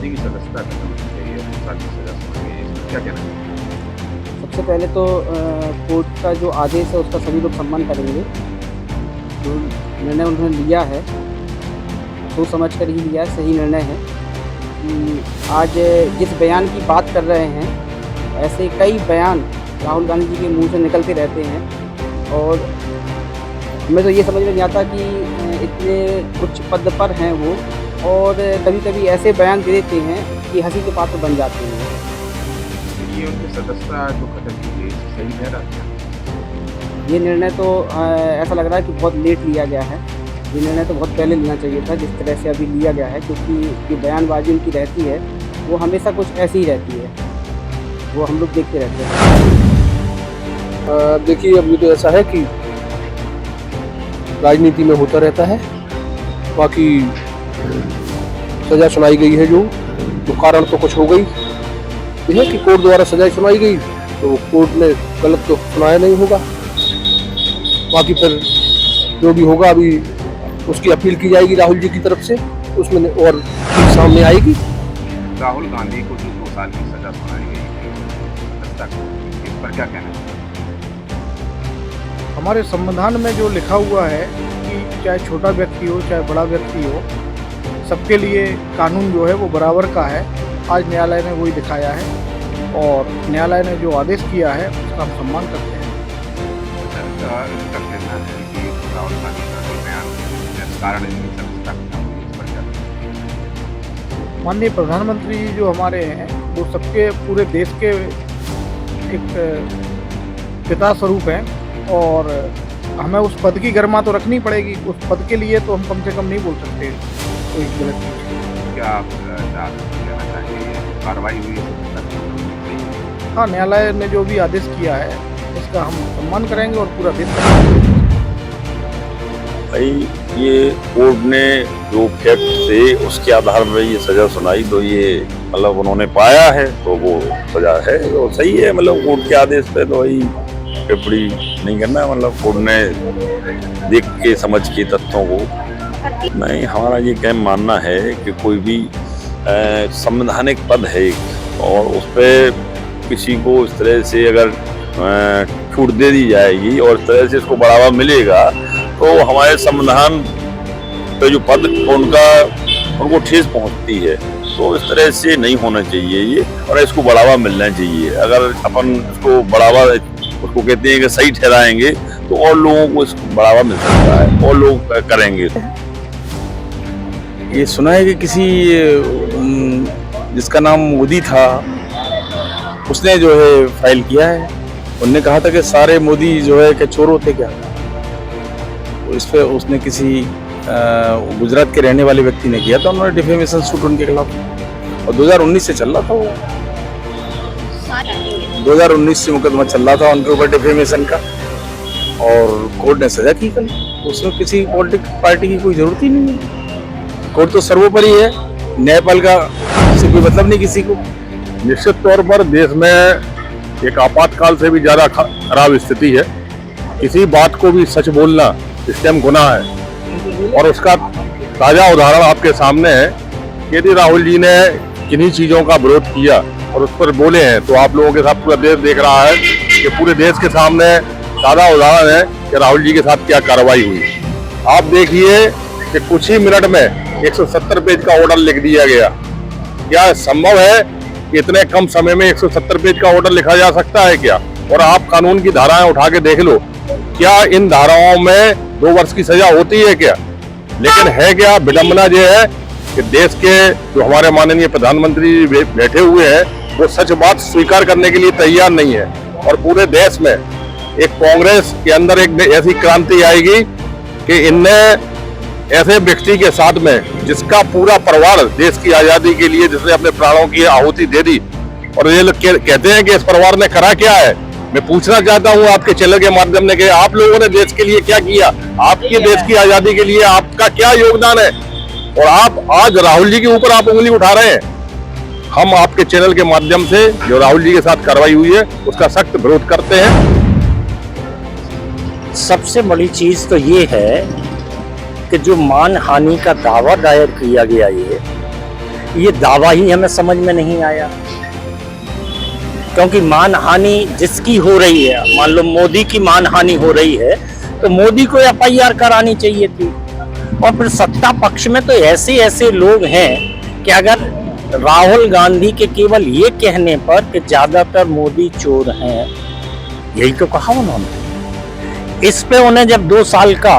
जी की सदस्यता खत्म होनी चाहिए, 2 साल की सज़ा सुनाई गई है, इस पर क्या कहना चाहिए? सबसे पहले तो कोर्ट का जो आदेश है उसका सभी लोग सम्मान करेंगे। जो निर्णय उन्होंने लिया है, सोच समझ कर ही लिया है, सही निर्णय है कि आज जिस बयान की बात कर रहे हैं, ऐसे कई बयान राहुल गांधी जी के मुँह से निकलते रहते हैं और हमें तो ये समझ में नहीं आता कि इतने उच्च पद पर हैं वो और कभी-कभी ऐसे बयान दे देते हैं कि हँसी के पात्र बन जाते हैं। ये उनकी सदस्यता जो खत्म की गई, सही ठहरा क्या? ये निर्णय तो ऐसा लग रहा है कि बहुत लेट लिया गया है। ये निर्णय तो बहुत पहले लेना चाहिए था जिस तरह से अभी लिया गया है, क्योंकि जो बयानबाज़ी उनकी रहती है, वो हमेशा कुछ ऐसी ही रहती है। वो हम लोग देखते रहते हैं। देखिए, अब ये तो ऐसा है कि राजनीति में होता रहता है। बाकी सज़ा सुनाई गई है जो कारण तो कुछ हो गई। यह है कि कोर्ट द्वारा सज़ा सुनाई गई तो कोर्ट ने गलत तो सुनाया नहीं होगा। बाकी फिर जो भी होगा अभी उसकी अपील की जाएगी राहुल जी की तरफ से, उसमें और चीज़ सामने आएगी। राहुल गांधी को जो 2 साल की सज़ा सुनाई गई थी, सदस्यता खत्म की, इस पर क्या कहना चाहिए? हमारे संविधान में जो लिखा हुआ है कि चाहे छोटा व्यक्ति हो चाहे बड़ा व्यक्ति हो, सबके लिए कानून जो है वो बराबर का है। आज न्यायालय ने वही दिखाया है और न्यायालय ने जो आदेश किया है उसका हम सम्मान करते हैं। इसका कहना है कि राहुल गांधी का जो बयान जिस कारण इनकी सदस्यता खत्म हुई, इस पर क्या कहना? माननीय प्रधानमंत्री जी जो हमारे हैं वो सबके पूरे देश के एक पिता स्वरूप हैं और हमें उस पद की गरिमा तो रखनी पड़ेगी। उस पद के लिए तो हम कम से कम नहीं बोल सकते कोई गलत चीज़। क्या आप कहना चाहेंगे, ये कार्रवाई हुई है सदस्यता खत्म होनी चाहिए? हाँ, न्यायालय ने जो भी आदेश किया है उसका हम सम्मान करेंगे और पूरा देश करेंगे। भाई ये कोर्ट ने जो फैक्ट थे उसके आधार पर ये सजा सुनाई तो ये मतलब उन्होंने पाया है तो वो सजा है तो सही है। मतलब कोर्ट के आदेश पे तो वही टिप्पणी नहीं करना है। मतलब कोर्ट ने देख के समझ के तथ्यों को नहीं, हमारा ये कहना मानना है कि कोई भी संवैधानिक पद है एक और उस पर किसी को इस तरह से अगर छूट दे दी जाएगी और इस तरह से इसको बढ़ावा मिलेगा तो हमारे संविधान पे जो पद उनको ठेस पहुंचती है। तो इस तरह से नहीं होना चाहिए ये और इसको बढ़ावा मिलना चाहिए। अगर अपन इसको बढ़ावा उसको कहते हैं कि सही ठहराएंगे तो और लोगों को इसको बढ़ावा मिल सकता है और लोग करेंगे। ये सुना है कि किसी जिसका नाम मोदी था उसने जो है फाइल किया है। उनने कहा था कि सारे मोदी जो है कि चोर होते क्या। तो इस पे उसने किसी गुजरात के रहने वाले व्यक्ति ने किया था, उन्होंने डिफेमेशन सूट उनके खिलाफ और 2019 से चल रहा था वो 2019 से मुकदमा चल रहा था उनके ऊपर डिफेमेशन का और कोर्ट ने सजा की कल। उसमें किसी पॉलिटिकल पार्टी की कोई जरूरत ही नहीं है। कोर्ट तो सर्वोपरि है, न्यायपालिका से कोई मतलब नहीं किसी को। निश्चित तौर पर देश में एक आपातकाल से भी ज़्यादा खराब स्थिति है। किसी बात को भी सच बोलना इस टाइम गुनाह है और उसका ताज़ा उदाहरण आपके सामने है। यदि राहुल जी ने किन्हीं चीज़ों का विरोध किया और उस पर बोले हैं तो आप लोगों के साथ पूरा देश देख रहा है कि पूरे देश के सामने ताज़ा उदाहरण है कि राहुल जी के साथ क्या कार्रवाई हुई। आप देखिए कि कुछ ही मिनट में 170 पेज का ऑर्डर लिख दिया गया। क्या संभव है कि इतने कम समय में 170 पेज का ऑर्डर लिखा जा सकता है क्या? और आप कानून की धाराएं उठा के देख लो, क्या इन धाराओं में 2 वर्ष की सजा होती है क्या? लेकिन है क्या विडंबना ये है कि देश के जो हमारे माननीय प्रधानमंत्री बैठे हुए हैं वो सच बात स्वीकार करने के लिए तैयार नहीं है और पूरे देश में एक कांग्रेस के अंदर एक ऐसी क्रांति आएगी कि इनने ऐसे व्यक्ति के साथ में जिसका पूरा परिवार देश की आजादी के लिए जिसने अपने प्राणों की आहुति दे दी और ये लोग कहते हैं कि इस परिवार ने करा क्या है। मैं पूछना चाहता हूं आपके चैनल के माध्यम से कि आप लोगों ने देश के लिए क्या किया, आपके देश की आजादी के लिए आपका क्या योगदान है और आप आज राहुल जी के ऊपर आप उंगली उठा रहे हैं। हम आपके चैनल के माध्यम से जो राहुल जी के साथ कार्रवाई हुई है उसका सख्त विरोध करते हैं। सबसे बड़ी चीज तो ये है कि जो मानहानि का दावा दायर किया गया ये दावा ही हमें समझ में नहीं आया। क्योंकि मानहानि जिसकी हो रही है, मान लो मोदी की मानहानि हो रही है, तो मोदी को एफआईआर करानी चाहिए थी। और फिर सत्ता पक्ष में तो ऐसे ऐसे लोग हैं कि अगर राहुल गांधी के केवल ये कहने पर कि ज्यादातर मोदी चोर हैं, यही तो कहा उन्होंने, इस पे उन्हें जब 2 साल का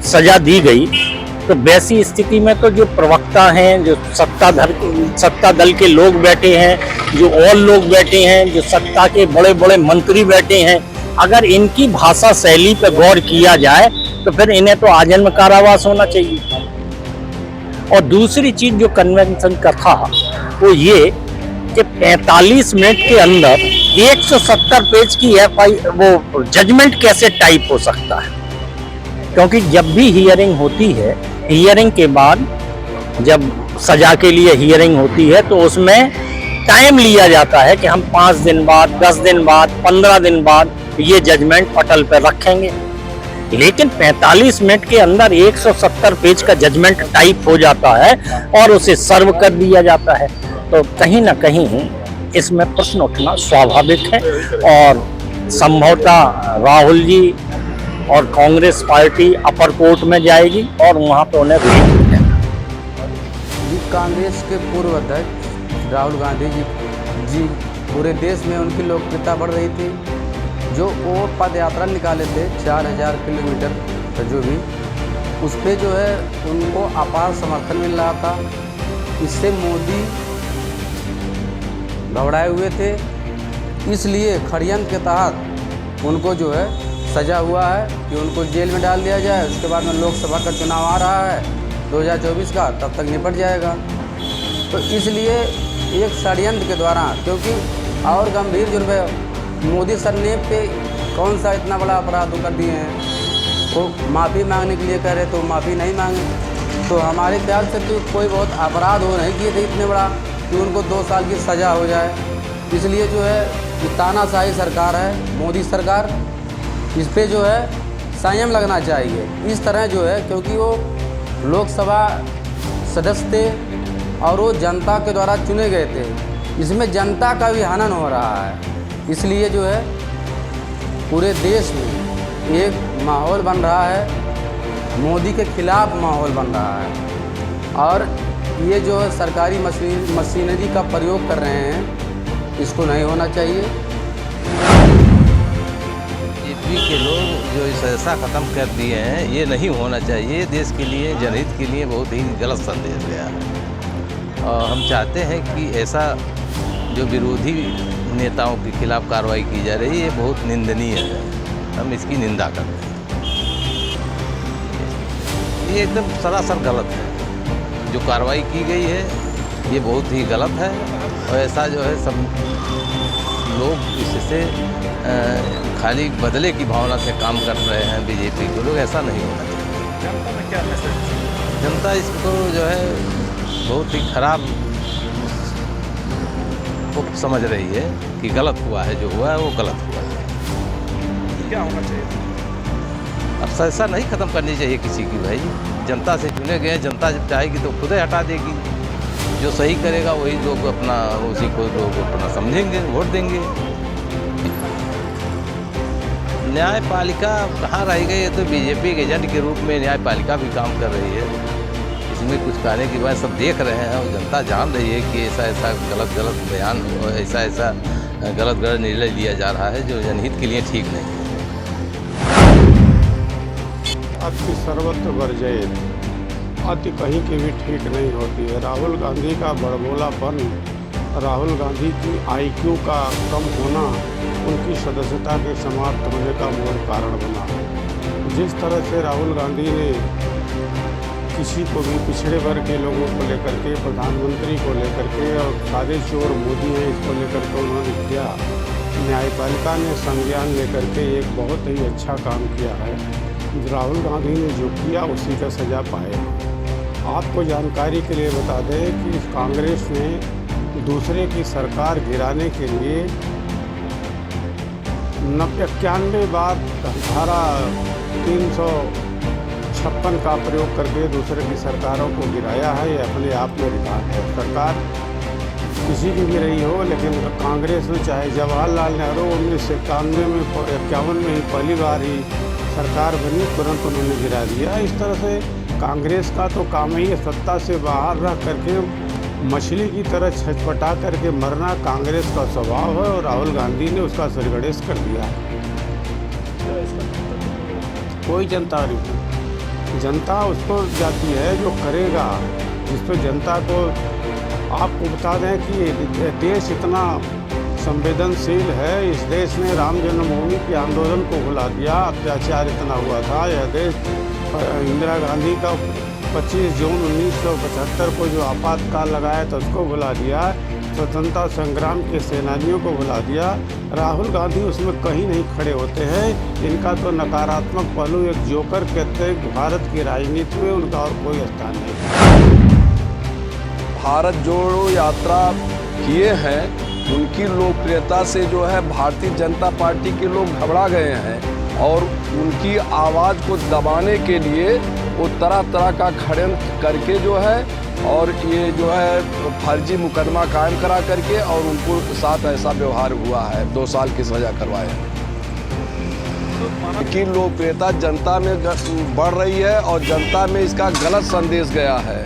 सजा दी गई, तो वैसी स्थिति में तो जो प्रवक्ता हैं, जो सत्ता दल के लोग बैठे हैं, जो और लोग बैठे हैं, जो सत्ता के बड़े बड़े मंत्री बैठे हैं, अगर इनकी भाषा शैली पर गौर किया जाए तो फिर इन्हें तो आजीवन कारावास होना चाहिए। और दूसरी चीज जो कन्वेंशन का था वो ये कि 45 मिनट के अंदर 170 पेज की वो जजमेंट कैसे टाइप हो सकता है। क्योंकि जब भी हियरिंग होती है, हियरिंग के बाद जब सजा के लिए हियरिंग होती है तो उसमें टाइम लिया जाता है कि हम 5 दिन बाद, 10 दिन बाद, 15 दिन बाद ये जजमेंट पटल पर रखेंगे। लेकिन 45 मिनट के अंदर 170 पेज का जजमेंट टाइप हो जाता है और उसे सर्व कर दिया जाता है। तो कहीं ना कहीं इसमें प्रश्न उठना स्वाभाविक है और संभवतः राहुल जी और कांग्रेस पार्टी अपर कोर्ट में जाएगी और वहां पे उन्हें रिलीफ मिलेगा। कांग्रेस के पूर्व अध्यक्ष राहुल गांधी जी पूरे देश में उनकी लोकप्रियता बढ़ रही थी। जो वो पद यात्रा निकाले थे 4000 किलोमीटर, तो जो भी उस पर जो है उनको अपार समर्थन मिल रहा था। इससे मोदी घबराए हुए थे, इसलिए षड्यंत्र के तहत उनको जो है सजा हुआ है कि उनको जेल में डाल दिया जाए। उसके बाद में लोकसभा का चुनाव आ रहा है 2024 का, तब तक निपट जाएगा। तो इसलिए एक षड्यंत्र के द्वारा, क्योंकि और गंभीर जुर्म मोदी सर ने पे कौन सा इतना बड़ा अपराध कर दिए हैं, वो माफ़ी मांगने के लिए कह रहे तो माफ़ी नहीं मांगे। तो हमारे ख्याल से तो कोई बहुत अपराध हो नहीं किए थे इतने बड़ा कि उनको 2 साल की सज़ा हो जाए। इसलिए जो है तानाशाही सरकार है मोदी सरकार, इस पे जो है संयम लगना चाहिए। इस तरह जो है, क्योंकि वो लोकसभा सदस्य थे और वो जनता के द्वारा चुने गए थे, इसमें जनता का भी हनन हो रहा है। इसलिए जो है पूरे देश में एक माहौल बन रहा है, मोदी के खिलाफ माहौल बन रहा है। और ये जो सरकारी मशीनरी का प्रयोग कर रहे हैं, इसको नहीं होना चाहिए। बीजेपी के लोग जो इस ऐसा ख़त्म कर दिए हैं, ये नहीं होना चाहिए। देश के लिए, जनहित के लिए बहुत ही गलत संदेश गया है। और हम चाहते हैं कि ऐसा जो विरोधी नेताओं के खिलाफ कार्रवाई की जा रही है, ये बहुत निंदनीय है। हम इसकी निंदा करते हैं। ये एकदम सरासर गलत है। जो कार्रवाई की गई है ये बहुत ही गलत है। और ऐसा जो है सब लोग इससे खाली बदले की भावना से काम कर रहे हैं बीजेपी के लोग। ऐसा नहीं होना चाहिए। जनता में क्या मैसेज? जनता इसको जो है बहुत ही खराब वो समझ रही है कि गलत हुआ है, जो हुआ है वो गलत हुआ है। क्या होना चाहिए? अब ऐसा नहीं ख़त्म करनी चाहिए किसी की। भाई जनता से चुने गए, जनता जब चाहेगी तो खुद ही हटा देगी। जो सही करेगा वही लोग अपना, उसी को लोग अपना समझेंगे, वोट देंगे। न्यायपालिका कहाँ रह गई है? तो बीजेपी के एजेंट के रूप में न्यायपालिका भी काम कर रही है। इसमें कुछ कहने की बात सब देख रहे हैं और जनता जान रही है कि ऐसा ऐसा गलत बयान, ऐसा गलत निर्णय लिया जा रहा है जो जनहित के लिए ठीक नहीं है। अति सर्वत्र वर्जयेत, अति कहीं की भी ठीक नहीं होती है। राहुल गांधी का बड़बोलापन, राहुल गांधी की IQ का कम होना उनकी सदस्यता के समाप्त होने का मूल कारण बना। जिस तरह से राहुल गांधी ने किसी को भी पिछड़े वर्ग के लोगों को लेकर के, प्रधानमंत्री को लेकर के और सारे चोर मोदी हैं इसको लेकर के उन्होंने किया, न्यायपालिका ने संज्ञान लेकर के एक बहुत ही अच्छा काम किया है। राहुल गांधी ने जो किया उसी का सज़ा पाए। आपको जानकारी के लिए बता दें कि कांग्रेस ने दूसरे की सरकार गिराने के लिए 91 बार धारा 306 56 का प्रयोग करके दूसरे की सरकारों को गिराया है, ये अपने आप में रिकॉर्ड है। सरकार किसी की भी रही हो, लेकिन कांग्रेस में चाहे जवाहरलाल नेहरू 1991 में 51 में ही पहली बार ही सरकार बनी, तुरंत उन्होंने गिरा दिया। इस तरह से कांग्रेस का तो काम ही है सत्ता से बाहर रह करके मछली की तरह छटपटा करके मरना कांग्रेस का स्वभाव है, और राहुल गांधी ने उसका सरगड़ेश कर दिया है। कोई जनता नहीं, जनता उसको जाती है जो करेगा, जिस पर जनता को आपको बता दें कि देश इतना संवेदनशील है। इस देश ने राम जन्मभूमि के आंदोलन को भुला दिया, अत्याचार इतना हुआ था। यह देश इंदिरा गांधी का 25 जून 1975 को जो आपातकाल लगाया था उसको भुला दिया, स्वतंत्रता संग्राम के सेनानियों को भुला दिया। राहुल गांधी उसमें कहीं नहीं खड़े होते हैं। इनका तो नकारात्मक पहलू एक जोकर कहते हैं भारत की राजनीति में, उनका और कोई स्थान नहीं। भारत जोड़ो यात्रा किए हैं, उनकी लोकप्रियता से जो है भारतीय जनता पार्टी के लोग घबरा गए हैं, और उनकी आवाज़ को दबाने के लिए वो तरह तरह का षड्यंत्र करके जो है, और ये जो है फर्जी मुकदमा कायम करा करके, और उनको साथ ऐसा व्यवहार हुआ है, 2 साल की सज़ा करवाए। की लोकप्रियता जनता में बढ़ रही है, और जनता में इसका गलत संदेश गया है,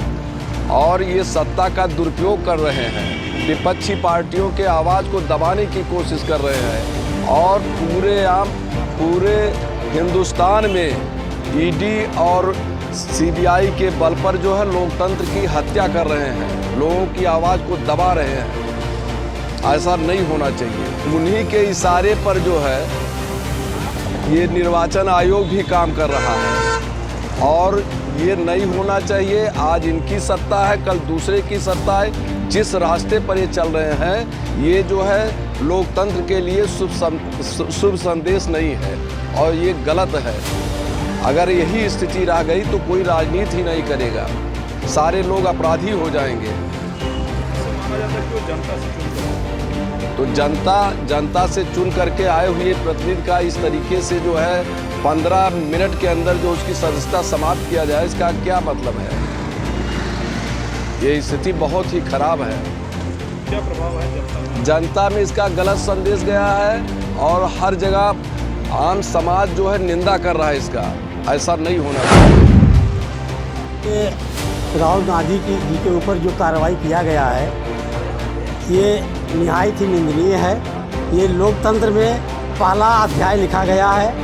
और ये सत्ता का दुरुपयोग कर रहे हैं, विपक्षी पार्टियों के आवाज़ को दबाने की कोशिश कर रहे हैं, और पूरे हिंदुस्तान में ईडी और सीबीआई के बल पर जो है लोकतंत्र की हत्या कर रहे हैं, लोगों की आवाज़ को दबा रहे हैं। ऐसा नहीं होना चाहिए। उन्हीं के इशारे पर जो है ये निर्वाचन आयोग भी काम कर रहा है, और ये नहीं होना चाहिए। आज इनकी सत्ता है, कल दूसरे की सत्ता है। जिस रास्ते पर ये चल रहे हैं, ये जो है लोकतंत्र के लिए शुभ संदेश नहीं है, और ये गलत है। अगर यही स्थिति रह गई तो कोई राजनीति ही नहीं करेगा, सारे लोग अपराधी हो जाएंगे। तो जनता से चुन करके आए हुए प्रतिनिधि का इस तरीके से जो है 15 मिनट के अंदर जो उसकी सदस्यता समाप्त किया जाए, इसका क्या मतलब है? ये स्थिति बहुत ही खराब है। क्या प्रभाव है जनता में? इसका गलत संदेश गया है, और हर जगह आम समाज जो है निंदा कर रहा है इसका। ऐसा नहीं होना चाहिए। राहुल गांधी जी के ऊपर जो कार्रवाई किया गया है, ये निहायत ही निंदनीय है। ये लोकतंत्र में पहला अध्याय लिखा गया है,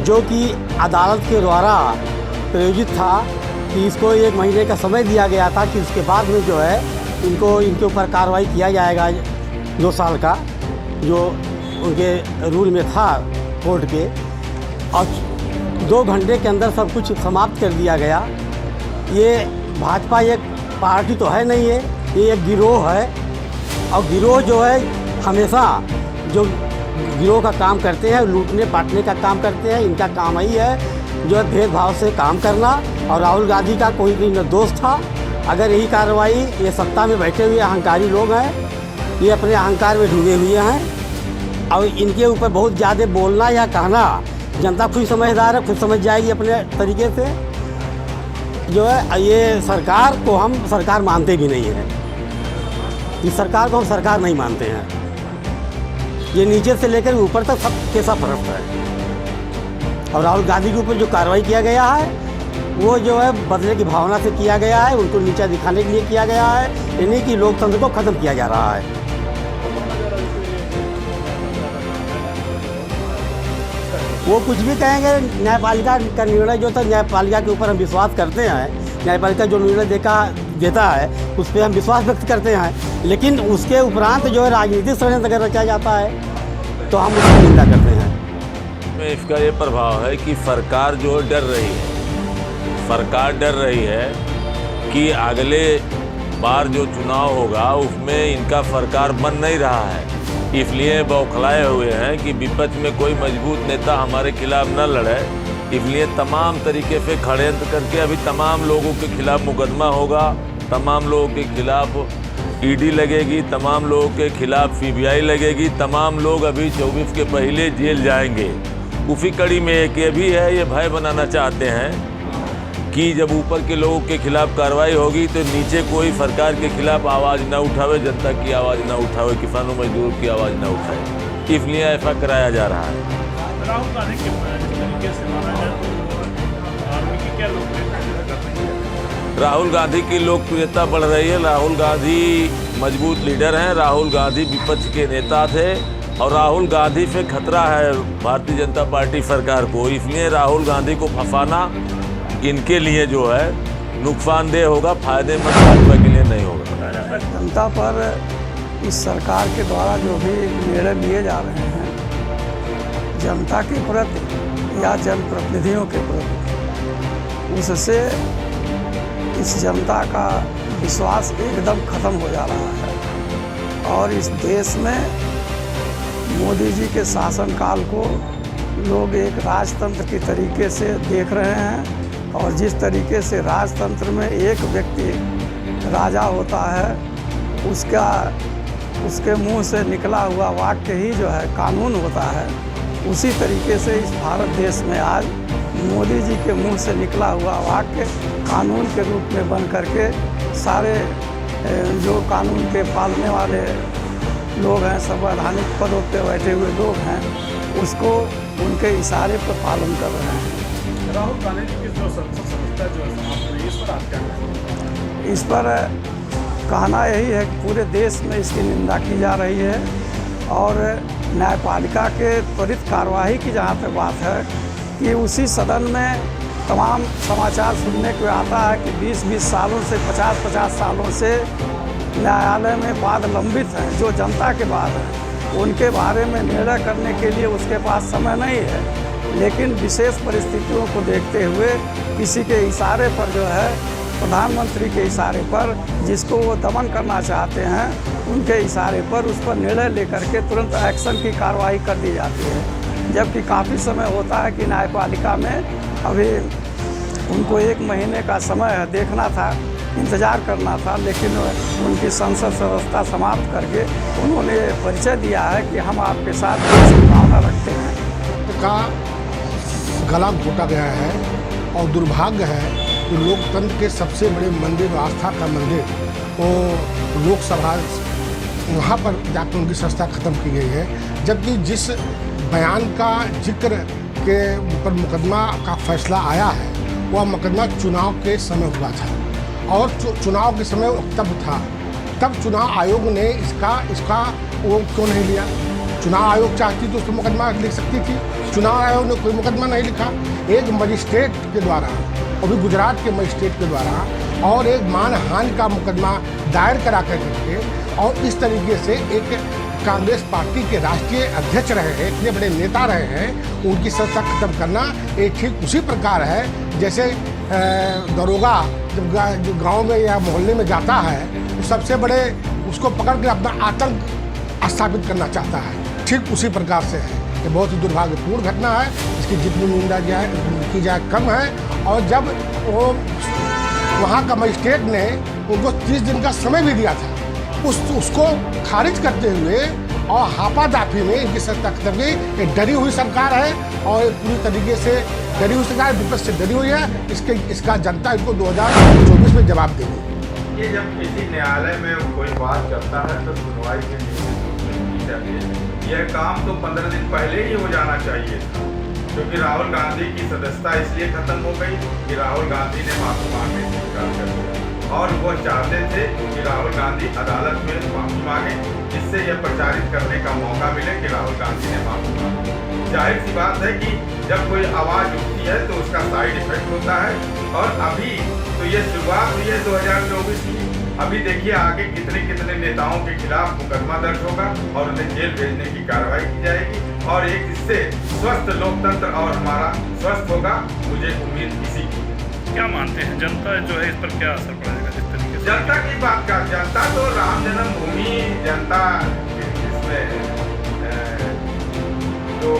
जो कि अदालत के द्वारा प्रायोजित था, कि इसको 1 महीने का समय दिया गया था कि उसके बाद में जो है इनके ऊपर कार्रवाई किया जाएगा 2 साल का, जो उनके रूल में था कोर्ट के, और 2 घंटे के अंदर सब कुछ समाप्त कर दिया गया। ये भाजपा एक पार्टी तो है नहीं है, ये एक गिरोह है, और गिरोह जो है हमेशा जो गिरोह का काम करते हैं, लूटने बांटने का काम करते हैं। इनका काम ही है जो है भेदभाव से काम करना, और राहुल गांधी का कोई भी निर्दोष था। अगर यही कार्रवाई, ये सत्ता में बैठे हुए अहंकारी लोग हैं, ये अपने अहंकार में डूबे हुए हैं, और इनके ऊपर बहुत ज़्यादा बोलना या कहना, जनता खुद समझदार है, खुद समझ जाएगी अपने तरीके से। जो है ये सरकार को हम सरकार मानते भी नहीं हैं, इस सरकार को हम सरकार नहीं मानते हैं। ये नीचे से लेकर ऊपर तक सब कैसा फर्क है। और राहुल गांधी के ऊपर जो कार्रवाई किया गया है, वो जो है बदले की भावना से किया गया है, उनको नीचा दिखाने के लिए किया गया है, यानी कि लोकतंत्र को ख़त्म किया जा रहा है। वो कुछ भी कहेंगे, न्यायपालिका का निर्णय जो था, न्यायपालिका के ऊपर हम विश्वास करते हैं। न्यायपालिका जो निर्णय देता है उस पर हम विश्वास व्यक्त करते हैं, लेकिन उसके उपरांत जो है राजनीतिक षड्यंत्र अगर रचा जाता है तो हम उसकी निंदा करते हैं। इसका ये प्रभाव है कि सरकार जो है डर रही है। सरकार डर रही है कि अगले बार जो चुनाव होगा उसमें इनका सरकार बन नहीं रहा है, इसलिए बौखलाए हुए हैं कि विपक्ष में कोई मजबूत नेता हमारे खिलाफ न लड़े। इसलिए तमाम तरीके से षड्यंत्र करके अभी तमाम लोगों के खिलाफ मुकदमा होगा, तमाम लोगों के खिलाफ ईडी लगेगी, तमाम लोगों के खिलाफ सीबीआई लगेगी, तमाम लोग अभी 24 के पहले जेल जाएंगे। उसी कड़ी में एक ये भी है, ये भय बनाना चाहते हैं कि जब ऊपर के लोगों के खिलाफ कार्रवाई होगी तो नीचे कोई सरकार के खिलाफ आवाज़ ना उठावे, जनता की आवाज़ ना उठावे, किसानों मजदूरों की आवाज़ ना उठाए, इसलिए ऐसा कराया जा रहा है। राहुल गांधी के तरीके से माना जाए तो आर्मी की क्या लोकप्रियता कर रही है? राहुल गांधी की लोकप्रियता बढ़ रही है। राहुल गांधी मजबूत लीडर हैं। राहुल गांधी विपक्ष के नेता थे और राहुल गांधी से खतरा है भारतीय जनता पार्टी सरकार को, इसलिए राहुल गांधी को फंसाना इनके लिए जो है नुकसानदेह होगा, फायदेमंद भाजपा के लिए नहीं होगा। जनता पर इस सरकार के द्वारा जो भी निर्णय लिए जा रहे हैं जनता के प्रति या जनप्रतिनिधियों के प्रति, उससे इस जनता का विश्वास एकदम खत्म हो जा रहा है और इस देश में मोदी जी के शासनकाल को लोग एक राजतंत्र के तरीके से देख रहे हैं और जिस तरीके से राजतंत्र में एक व्यक्ति राजा होता है उसके मुंह से निकला हुआ वाक्य ही जो है कानून होता है, उसी तरीके से इस भारत देश में आज मोदी जी के मुंह से निकला हुआ वाक्य कानून के रूप में बन करके सारे जो कानून के पालने वाले लोग हैं, संवैधानिक पदों पे बैठे हुए लोग हैं, उसको उनके इशारे पर पालन कर रहे हैं। राहुल गांधी जी की जो संसद सदस्यता जो है समाप्त हुई, इस पर आप क्या कहेंगे? इस पर कहना यही है कि पूरे देश में इसकी निंदा की जा रही है और न्यायपालिका के त्वरित कार्यवाही की जहाँ तक बात है कि उसी सदन में तमाम समाचार सुनने को आता है कि 20-20 सालों से 50-50 सालों से न्यायालय में वाद लंबित हैं जो जनता के बाद हैं, उनके बारे में निर्णय करने के लिए उसके पास समय नहीं है, लेकिन विशेष परिस्थितियों को देखते हुए किसी के इशारे पर जो है प्रधानमंत्री के इशारे पर जिसको वो दमन करना चाहते हैं उनके इशारे पर उस पर निर्णय लेकर के तुरंत एक्शन की कार्रवाई कर दी जाती है, जबकि काफ़ी समय होता है कि न्यायपालिका में अभी उनको 1 महीने का समय देखना था, इंतज़ार करना था, लेकिन उनकी संसद सदस्यता समाप्त करके उन्होंने परिचय दिया है कि हम आपके साथ भावना रखते हैं। का गला घोटा गया है और दुर्भाग्य है कि लोकतंत्र के सबसे बड़े मंदिर, आस्था का मंदिर, वो लोकसभा वहाँ पर जाकर उनकी संस्था खत्म की गई है, जबकि जिस बयान का जिक्र के ऊपर मुकदमा का फैसला आया है वह मुकदमा चुनाव के समय हुआ था और चुनाव के समय तब था, तब चुनाव आयोग ने इसका वो क्यों नहीं लिया? चुनाव आयोग चाहती तो उसको मुकदमा लिख सकती थी, चुनाव आयोग ने कोई मुकदमा नहीं लिखा। एक मजिस्ट्रेट के द्वारा, और भी गुजरात के मजिस्ट्रेट के द्वारा, और एक मानहानि का मुकदमा दायर करा करके और इस तरीके से एक कांग्रेस पार्टी के राष्ट्रीय अध्यक्ष रहे हैं, इतने बड़े नेता रहे हैं, उनकी संस्था खत्म करना एक ठीक उसी प्रकार है जैसे दरोगा जब गांव में या मोहल्ले में जाता है तो सबसे बड़े उसको पकड़ कर अपना आतंक स्थापित करना चाहता है, ठीक उसी प्रकार से है। ये बहुत ही दुर्भाग्यपूर्ण घटना है, इसकी जितनी निंदा की जाए कम है। और जब वो वहाँ का मजिस्ट्रेट ने उनको 30 दिन का समय भी दिया था, उसको खारिज करते हुए और हापादाफी में इनकी सत्ता खत्म की। एक डरी हुई सरकार है और पूरी तरीके से डरी हुई सरकार विपक्ष से डरी हुई है। इसका जनता इनको 2024 में जवाब देगी। ये जब किसी न्यायालय में कोई बात करता है तो सुनवाई के लिए चाहिए। यह काम तो 15 दिन पहले ही हो जाना चाहिए था, क्योंकि राहुल गांधी की सदस्यता इसलिए खत्म हो गई कि राहुल गांधी ने माफी मांगने से इनकार कर दिया और वो चाहते थे कि राहुल गांधी अदालत में माफी मांगे, जिससे यह प्रचारित करने का मौका मिले कि राहुल गांधी ने माफी मांगी। जाहिर सी बात है कि जब कोई आवाज़ उठती है तो उसका साइड इफेक्ट होता है और अभी तो ये शुरुआत हुई है 2024 की। अभी देखिए आगे कितने नेताओं के खिलाफ मुकदमा दर्ज होगा और उन्हें जेल भेजने की कार्रवाई की जाएगी और एक इससे स्वस्थ लोकतंत्र और हमारा स्वस्थ होगा, मुझे उम्मीद इसी की। क्या मानते हैं जनता जो है इस पर क्या असर पड़ेगा जिस तरीके से? जनता की बात कर, जनता तो राम जन्मभूमि जनता इसमें जो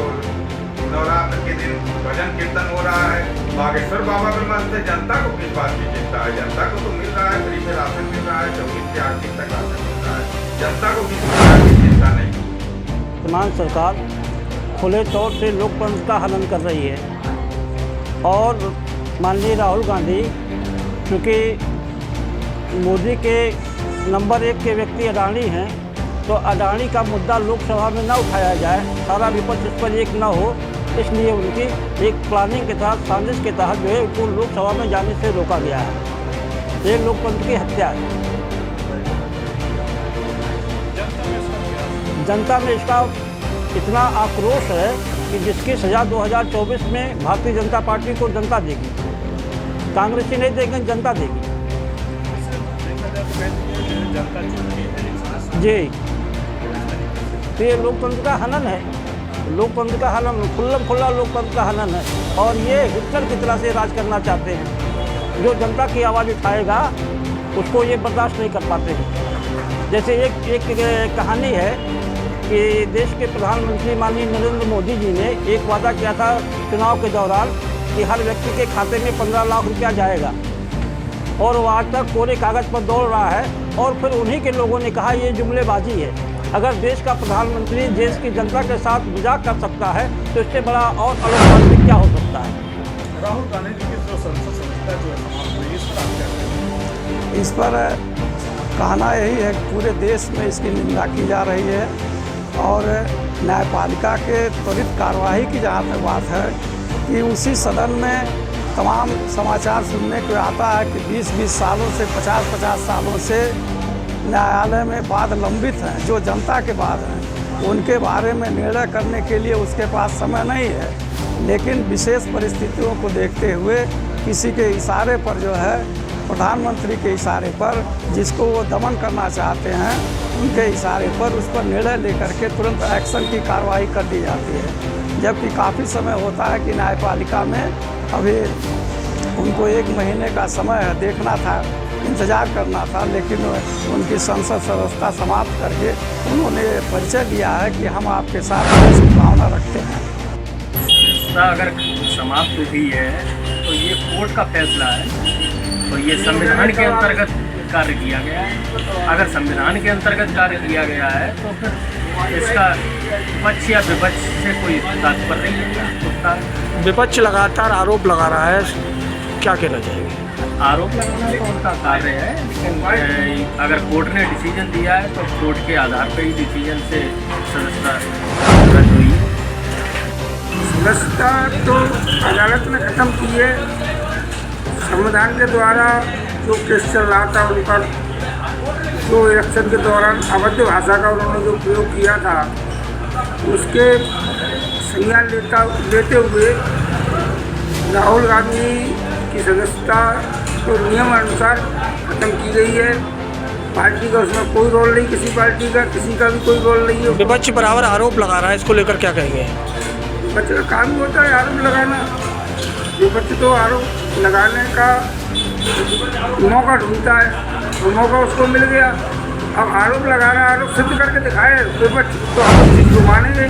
नवरात्र के दिन भजन कीर्तन हो रहा है, बागेश्वर बाबा भी मस्त है, जनता को किस बात की चिंता है? जनता को तो मिल रहा है, फ्री में राशन मिल रहा है, 24 से 8 तक राशन मिल रहा है, जनता को किसी प्रकार की चिंता नहीं। वर्तमान सरकार खुले तौर से लोकतंत्र का हनन कर रही है और माननीय राहुल गांधी, चूँकि मोदी के नंबर 1 के व्यक्ति अडानी हैं, तो अडानी का मुद्दा लोकसभा में न उठाया जाए, सारा विपक्ष इस पर एक न हो, इसलिए उनकी एक प्लानिंग के तहत, साजिश के तहत जो है उनको लोकसभा में जाने से रोका गया है। ये लोकतंत्र की हत्या है। जनता में इसका इतना आक्रोश है कि जिसकी सज़ा 2024 में भारतीय जनता पार्टी को जनता देगी, कांग्रेसी नहीं देगी, जनता देगी। जी, तो ये लोकतंत्र का हनन है, लोकतंत्र का हनन, खुल्ला लोकतंत्र का हनन है। और ये हिटलर की तरह से राज करना चाहते हैं। जो जनता की आवाज़ उठाएगा उसको ये बर्दाश्त नहीं कर पाते हैं। जैसे एक कहानी है कि देश के प्रधानमंत्री माननीय नरेंद्र मोदी जी ने एक वादा किया था चुनाव के दौरान कि हर व्यक्ति के खाते में 15 लाख रुपया जाएगा, और वो आज तक कोरे कागज़ पर दौड़ रहा है। और फिर उन्हीं के लोगों ने कहा ये जुमलेबाजी है। अगर देश का प्रधानमंत्री देश की जनता के साथ मजाक कर सकता है तो इससे बड़ा और अलोकतांत्रिक क्या हो सकता है। राहुल गांधी जी की जो संसद सदस्यता जो है समाप्त हुई, इस पर आप क्या कहेंगे? इस पर कहना यही है कि पूरे देश में इसकी निंदा की जा रही है, और न्यायपालिका के त्वरित कार्रवाई की जहाँ तक बात है कि उसी सदन में तमाम समाचार सुनने को आता है कि 20-20 सालों से 50-50 सालों से न्यायालय में वाद लंबित हैं, जो जनता के वाद हैं, उनके बारे में निर्णय करने के लिए उसके पास समय नहीं है। लेकिन विशेष परिस्थितियों को देखते हुए किसी के इशारे पर जो है, प्रधानमंत्री के इशारे पर, जिसको वो दमन करना चाहते हैं, उनके इशारे पर उस पर निर्णय लेकर के तुरंत एक्शन की कार्रवाई कर दी जाती है। जबकि काफ़ी समय होता है कि न्यायपालिका में अभी उनको 1 महीने का समय है, देखना था, इंतज़ार करना था, लेकिन उनकी संसद सदस्यता समाप्त करके उन्होंने परिचय दिया है कि हम आपके साथ भावना रखते हैं। अगर समाप्त हुई है तो ये कोर्ट का फैसला है, तो ये संविधान के अंतर्गत कार्य किया गया है। अगर संविधान के अंतर्गत कार्य किया गया है तो फिर इसका पक्ष या विपक्ष से कोई तात्पर्य नहीं है। विपक्ष लगातार आरोप लगा रहा है, क्या कहना चाहिए? आरोप लगाना तो उनका कार्य है, लेकिन अगर कोर्ट ने डिसीजन दिया है तो कोर्ट के आधार पर ही डिसीजन से सदस्यता रद्द हुई है। सदस्यता तो अदालत ने ख़त्म की है। संविधान के द्वारा जो केस चल रहा था उन पर, जो इलेक्शन के दौरान अवैध भाषा का उन्होंने जो प्रयोग किया था, उसके संज्ञान लेते हुए राहुल गांधी की सदस्यता तो नियम अनुसार खत्म की गई है। पार्टी का उसमें कोई रोल नहीं, किसी पार्टी का, किसी का भी कोई रोल नहीं है। विपक्ष बराबर आरोप लगा रहा है, इसको लेकर क्या कहेंगे? विपक्ष का काम ही होता है आरोप लगाना। विपक्ष तो आरोप लगाने का मौका ढूंढता है, वो मौका उसको मिल गया। अब आरोप लगा रहा है, आरोप सिद्ध करके दिखाए विपक्ष, तो हम चीज़ को मानेंगे।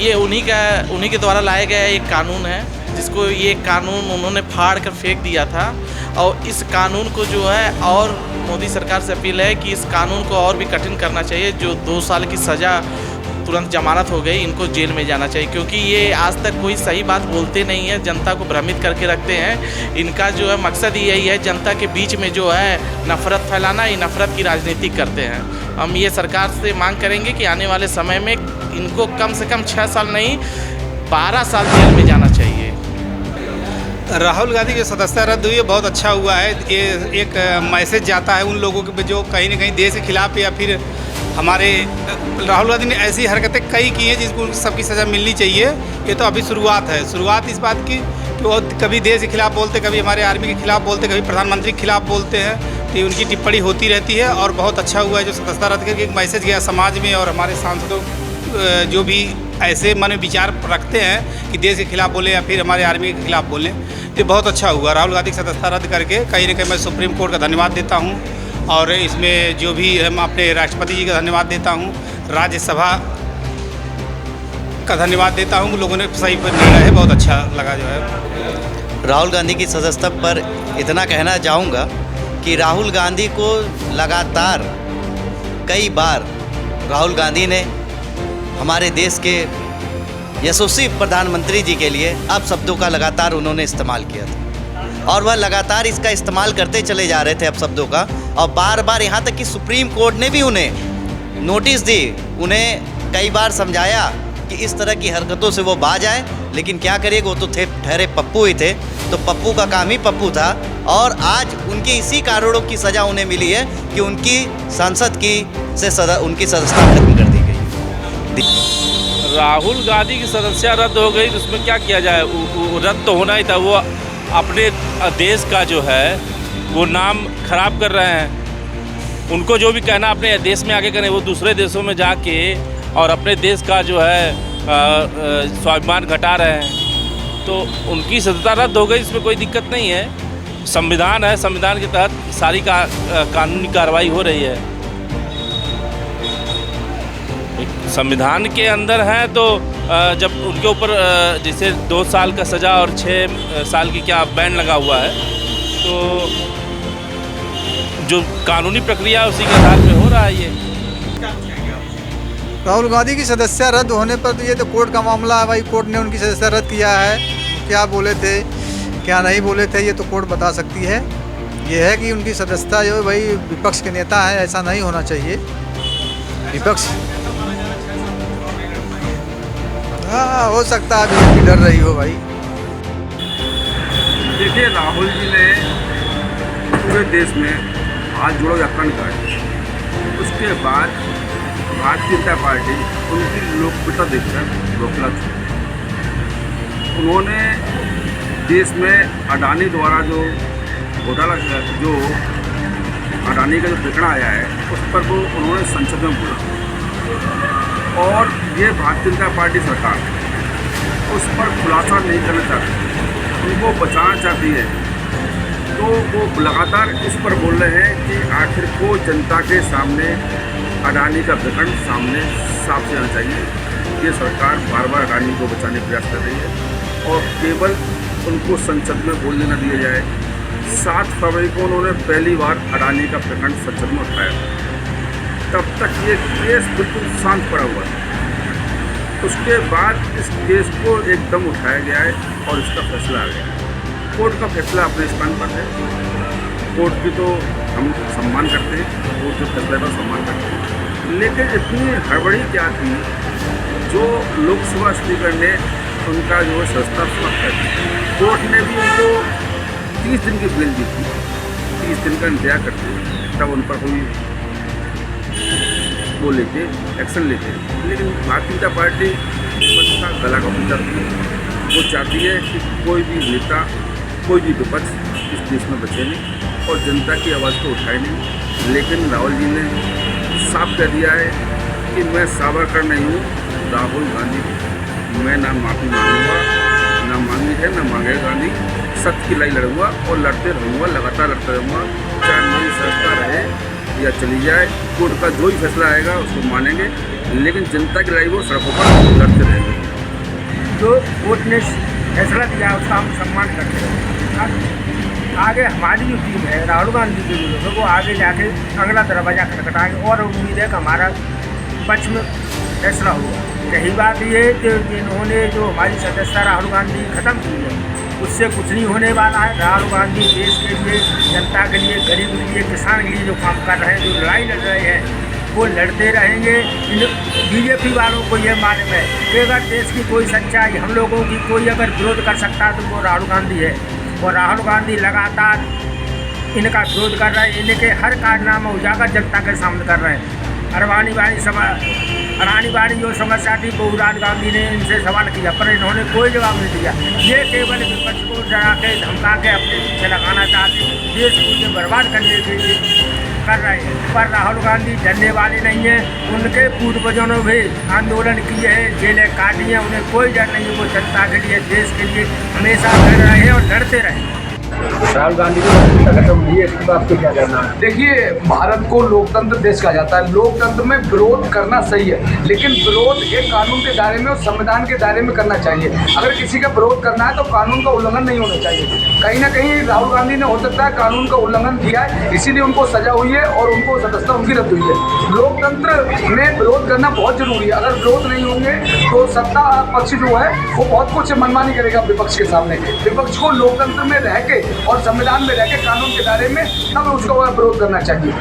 ये उन्हीं के द्वारा लाया गया एक कानून है, जिसको ये कानून उन्होंने फाड़ कर फेंक दिया था। और इस कानून को जो है, और मोदी सरकार से अपील है कि इस कानून को और भी कठिन करना चाहिए। जो 2 साल की सज़ा तुरंत जमानत हो गई, इनको जेल में जाना चाहिए, क्योंकि ये आज तक कोई सही बात बोलते नहीं है, जनता को भ्रमित करके रखते हैं। इनका जो है मकसद यही है, जनता के बीच में जो है नफ़रत फैलाना, ये नफ़रत की राजनीति करते हैं। हम ये सरकार से मांग करेंगे कि आने वाले समय में इनको कम से कम 6 साल नहीं 12 साल जेल में जाना चाहिए। राहुल गांधी की सदस्यता रद्द हुई है, बहुत अच्छा हुआ है। ये एक मैसेज जाता है उन लोगों के जो कहीं ना कहीं देश के खिलाफ, या फिर हमारे राहुल गांधी ने ऐसी हरकतें कई की हैं जिसको सबकी सज़ा मिलनी चाहिए। ये तो अभी शुरुआत है, शुरुआत इस बात की कि वो कभी देश के खिलाफ बोलते, कभी हमारे आर्मी के खिलाफ बोलते, कभी प्रधानमंत्री के खिलाफ बोलते हैं। तो उनकी टिप्पणी होती रहती है, और बहुत अच्छा हुआ है जो सदस्यता रद्द करके एक मैसेज गया समाज में, और हमारे सांसदों जो भी ऐसे मन में विचार रखते हैं कि देश के खिलाफ बोले या फिर हमारे आर्मी के खिलाफ बोलें, ये बहुत अच्छा हुआ। राहुल गांधी की सदस्यता रद्द करके कहीं ना कहीं मैं सुप्रीम कोर्ट का धन्यवाद देता हूँ, और इसमें जो भी हम अपने राष्ट्रपति जी का धन्यवाद देता हूँ, राज्यसभा का धन्यवाद देता हूँ। लोगों ने सही पर निर्णय है, बहुत अच्छा लगा जो है। राहुल गांधी की सदस्यता पर इतना कहना चाहूँगा कि राहुल गांधी को लगातार कई बार राहुल गांधी ने हमारे देश के यशस्वी प्रधानमंत्री जी के लिए अपशब्दों का लगातार उन्होंने इस्तेमाल किया था। और वह लगातार इसका इस्तेमाल करते चले जा रहे थे अब शब्दों का, और बार बार यहाँ तक कि सुप्रीम कोर्ट ने भी उन्हें नोटिस दी, उन्हें कई बार समझाया कि इस तरह की हरकतों से वो बाज आए, लेकिन क्या करिएगा, वो तो थे ठहरे पप्पू ही थे, तो पप्पू का काम ही पप्पू था। और आज उनके इसी कारणों की सज़ा उन्हें मिली है कि उनकी संसद की उनकी सदस्यता खत्म कर दी गई। राहुल गांधी की सदस्यता रद्द हो गई तो उसमें क्या किया जाए, रद्द तो होना ही था। वो अपने देश का जो है वो नाम खराब कर रहे हैं। उनको जो भी कहना अपने देश में आगे करें, वो दूसरे देशों में जाके और अपने देश का जो है स्वाभिमान घटा रहे हैं। तो उनकी सदस्यता रद्द हो गई, इसमें कोई दिक्कत नहीं है। संविधान है, संविधान के तहत सारी कानूनी कार्रवाई हो रही है। संविधान के अंदर है तो जब उनके ऊपर जैसे 2 साल का सज़ा और 6 साल की क्या बैन लगा हुआ है, तो जो कानूनी प्रक्रिया है उसी के आधार पे हो रहा है ये। राहुल गांधी की सदस्यता रद्द होने पर तो ये तो कोर्ट का मामला है भाई, कोर्ट ने उनकी सदस्यता रद्द किया है। क्या बोले थे क्या नहीं बोले थे ये तो कोर्ट बता सकती है। ये है कि उनकी सदस्यता जो है भाई, विपक्ष के नेता है, ऐसा नहीं होना चाहिए। विपक्ष हाँ हो सकता है बीजेपी डर रही हो भाई। देखिए, राहुल जी ने पूरे देश में हाथ जोड़ो या कंड काटे, उसके बाद भारतीय जनता पार्टी उनकी लोकप्रियता देखकर बौखला चुकी। उन्होंने देश में अडानी द्वारा जो घोटाला, जो अडानी का जो प्रकरण आया है, उस पर वो उन्होंने संसद में बोला, और ये भारतीय जनता पार्टी सरकार उस पर खुलासा नहीं करना चाहती, उनको बचाना चाहती है। तो वो लगातार इस पर बोल रहे हैं कि आखिर को जनता के सामने अडानी का प्रकरण सामने साफ से आना चाहिए। ये सरकार बार बार अडानी को बचाने का प्रयास कर रही है और केवल उनको संसद में बोलने न दिया जाए। 7 फरवरी को उन्होंने पहली बार अडानी का प्रकरण संसद में उठाया, तब तक ये केस बिल्कुल शांत पड़ा हुआ था। उसके बाद इस केस को एकदम उठाया गया है और इसका फैसला आ गया। कोर्ट का फैसला अपने स्थान पर है, कोर्ट की तो हम सम्मान करते हैं, कोर्ट के फैसले का सम्मान करते हैं, लेकिन इतनी हड़बड़ी क्या थी जो लोकसभा स्पीकर ने उनका जो है सदस्यता समाप्त कर दी। कोर्ट ने भी उनको 30 दिन की बेल दी थी, 30 दिन का इंतजार करते, तब उन पर कोई वो लेते एक्शन लेते, लेकिन भारतीय जनता पार्टी विपक्ष का गला घोंट करती है। वो चाहती है कि कोई भी नेता, कोई भी विपक्ष इस देश में बचे नहीं और जनता की आवाज़ को उठाए नहीं। लेकिन राहुल जी ने साफ कह दिया है कि मैं सावरकर नहीं हूँ, राहुल गांधी हूँ। मैं ना माफ़ी मांगूंगा, ना मांगी है, ना मांगेगा गांधी। सत्य की लड़ाई लड़ूंगा और लड़ते रहूँगा, लगातार लड़ता रहूँगा, चाहे मेरी सरकार रहे या चली जाए। कोर्ट का जो ही फैसला आएगा उसको मानेंगे, लेकिन जनता की लड़ाई वो सड़कों पर लड़ते रहेंगे। जो कोर्ट ने फैसला दिया उसका हम सम्मान करते हैं। आगे हमारी जो टीम है, राहुल गांधी की जो है, वो आगे जाके अगला दरवाजा खटखटाएंगे और उम्मीद है कि हमारा पक्ष में फैसला होगा। कही बात ये है कि जिन्होंने जो हमारी सदस्यता राहुल गांधी ख़त्म की है, उससे कुछ नहीं होने वाला है। राहुल गांधी देश के लिए, जनता के लिए, गरीब के लिए, किसान के लिए जो काम कर रहे हैं, जो लड़ाई लड़ रहे हैं, वो लड़ते रहेंगे। बीजेपी वालों को ये मालूम है कि अगर देश की कोई सच्चाई, हम लोगों की कोई अगर विरोध कर सकता है तो वो राहुल गांधी है। और राहुल गांधी लगातार इनका विरोध कर रहे हैं, इनके हर कारनामा उजागर जनता के सामने कर रहे हैं। अडानी वाली जो समस्या थी वो राहुल गांधी ने इनसे सवाल किया, पर इन्होंने कोई जवाब नहीं दिया। ये केवल विपक्ष को डरा के, धमका के अपने पीछे लगाना चाहते, देश को ये बर्बाद करने के लिए कर रहे हैं। पर राहुल गांधी डरने वाले नहीं हैं। उनके पूर्वजों ने भी आंदोलन किए हैं, जेलें काटी हैं, उन्हें कोई डर नहीं है। वो जनता के लिए, देश के लिए हमेशा लड़ रहे हैं और लड़ते रहे। राहुल गांधी को खत्म हुई है, इसके बाद क्या करना है? देखिए, भारत को लोकतंत्र देश कहा जाता है। लोकतंत्र में विरोध करना सही है, लेकिन विरोध एक कानून के दायरे में और संविधान के दायरे में करना चाहिए। अगर किसी का विरोध करना है तो कानून का उल्लंघन नहीं होना चाहिए। कहीं ना कहीं राहुल गांधी ने हो सकता है कानून का उल्लंघन किया है, इसीलिए उनको सजा हुई है और उनको सदस्यता उनकी रद्द हुई है। लोकतंत्र में विरोध करना बहुत जरूरी है। अगर विरोध नहीं होंगे तो सत्ता पक्ष जो है वो बहुत कुछ मनमानी करेगा विपक्ष के सामने। विपक्ष को लोकतंत्र में रह के और संविधान में रह के कानून के दायरे में तब उसका विरोध करना चाहिए।